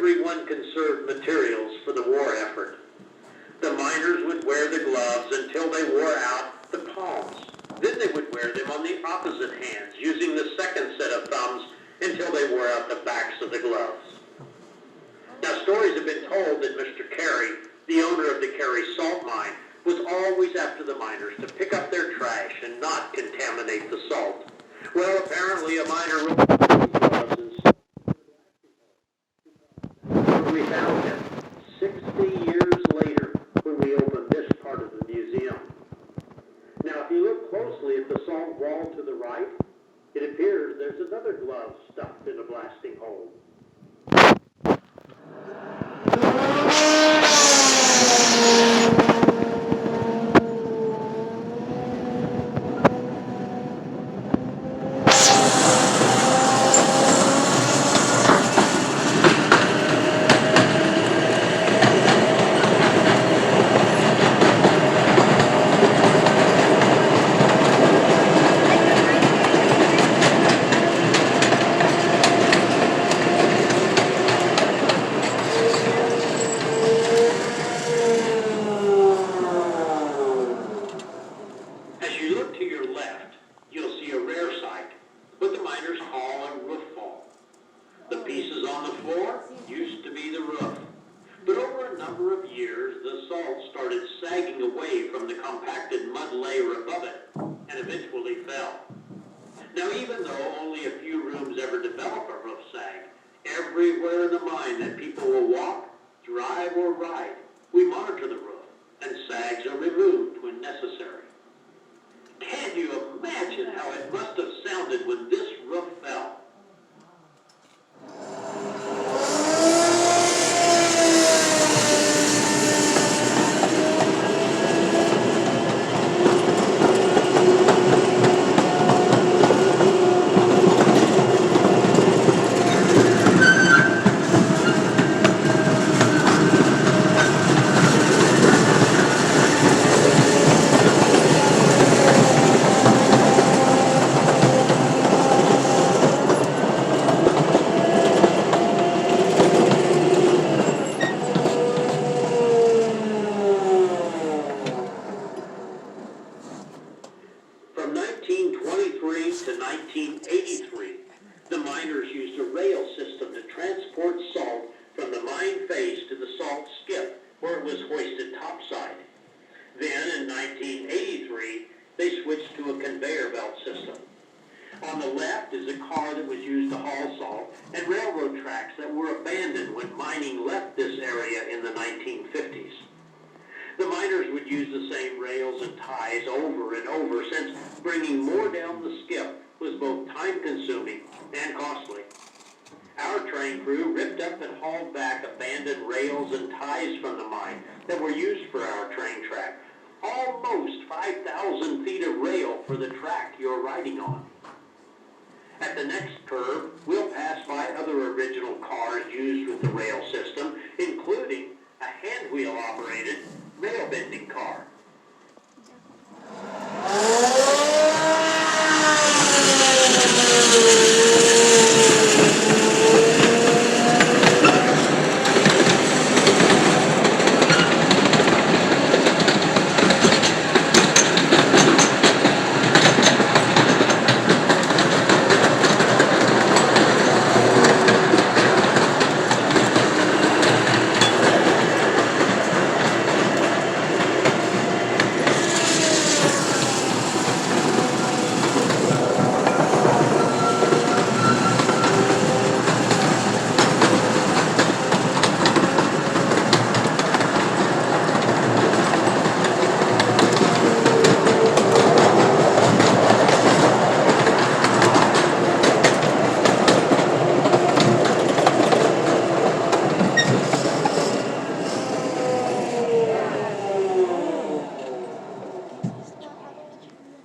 everyone conserved materials for the war effort. The miners would wear the gloves until they wore out the palms. Then they would wear them on the opposite hands, using the second set of thumbs until they wore out the backs of the gloves. Now, stories have been told that Mr. Carey, the owner of the Carey salt mine, was always after the miners to pick up their trash and not contaminate the salt. Well, apparently a miner wrote gloves and we found him 60 years later when we opened this part of the museum. Now, if you look closely at the salt wall to the right, it appears there's another glove stuffed in a blasting hole. Everywhere in the mine that people will walk, drive, or ride, we monitor the roof, and sags are removed when necessary. Can you imagine how it must have sounded when this roof fell? From 1923 to 1983, the miners used a rail system to transport salt from the mine face to the salt skip, where it was hoisted topside. Then, in 1983, they switched to a conveyor belt system. On the left is a car that was used to haul salt, and railroad tracks that were abandoned when mining left this area in the 1950s. The miners would use the same rails and ties over and over, since bringing more down the skip was both time-consuming and costly. Our train crew ripped up and hauled back abandoned rails and ties from the mine that were used for our train track. Almost 5,000 feet of rail for the track you're riding on. At the next curve, we'll pass by other original cars used with the rail system, including a hand-wheel-operated rail bending car.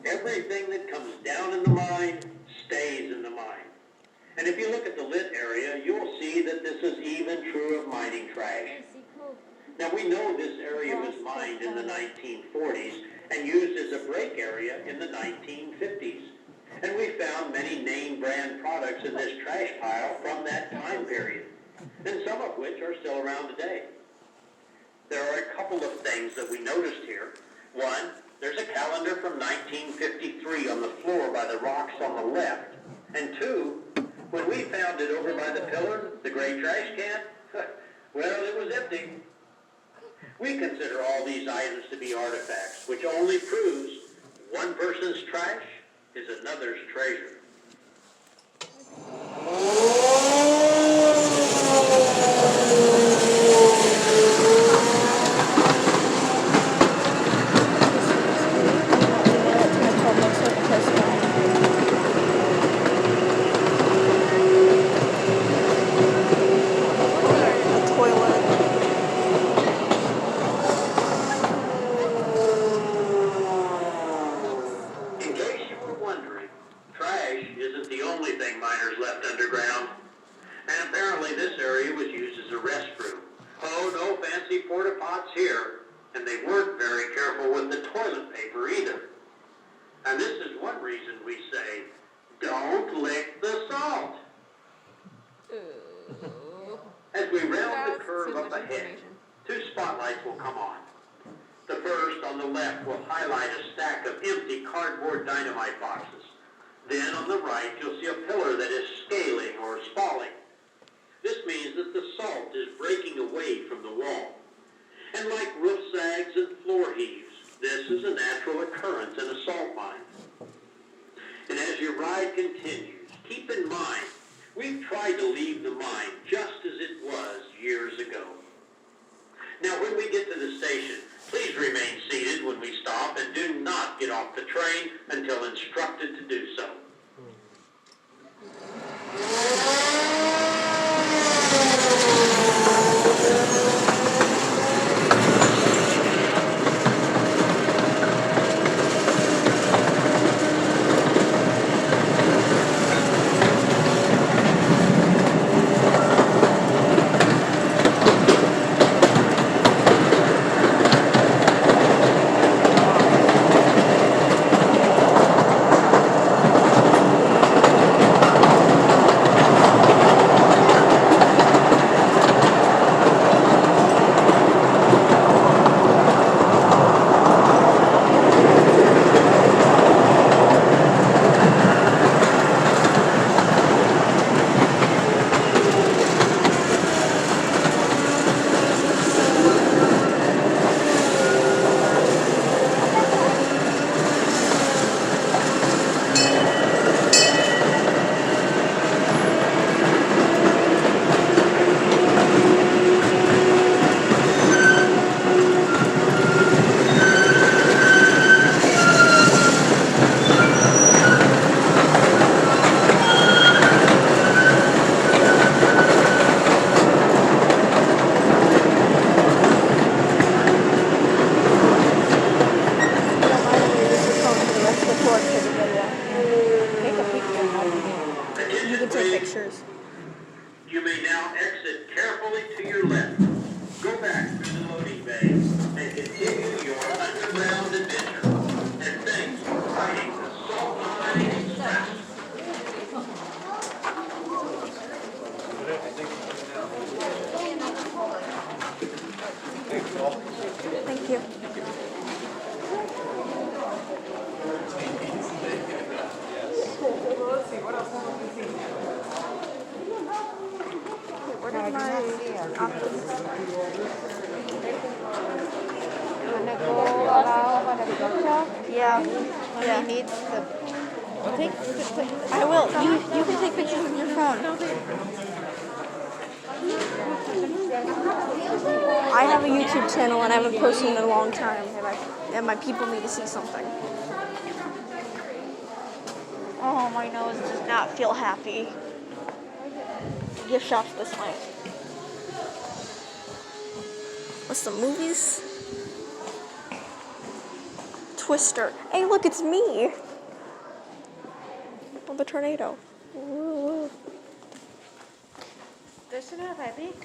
Everything that comes down in the mine stays in the mine. And if you look at the lit area, you'll see that this is even true of mining trash. Now, we know this area was mined in the 1940s and used as a break area in the 1950s. And we found many name brand products in this trash pile from that time period. and some of which are still around today. There are a couple of things that we noticed here. One, there's a calendar from 1953 on the floor by the rocks on the left. And two, when we found it over by the pillar, the gray trash can, well, it was empty. We consider all these items to be artifacts, which only proves one person's trash is another's treasure. And this is one reason we say, don't lick the salt. As we round the curve up ahead, two spotlights will come on. The first on the left will highlight a stack of empty cardboard dynamite boxes. Then on the right, you'll see a pillar that is scaling or spalling. This means that the salt is breaking away from the wall. And like roof sags and floor heaves, this is a natural occurrence in a salt mine. And as your ride continues, keep in mind, we've tried to leave the mine just as it was years ago. Now, when we get to the station, please remain seated when we stop and do not get off the train until instructed to do so. You may now exit carefully to your left. Go back through the loading bay and continue your underground adventure. And thanks for riding the Salt Mine Express. Thank you. Let's see, what else can we see? Where did my Wanna go around on a picture? Yeah. Yeah. He needs the. I will. You can take pictures with your phone. I have a YouTube channel and I haven't posted in a long time, and my people need to see something. Oh, my nose does not feel happy. Gift shops this way. What's the movies? Twister. Hey, look, it's me. Oh, the tornado. Ooh. There's enough, I think.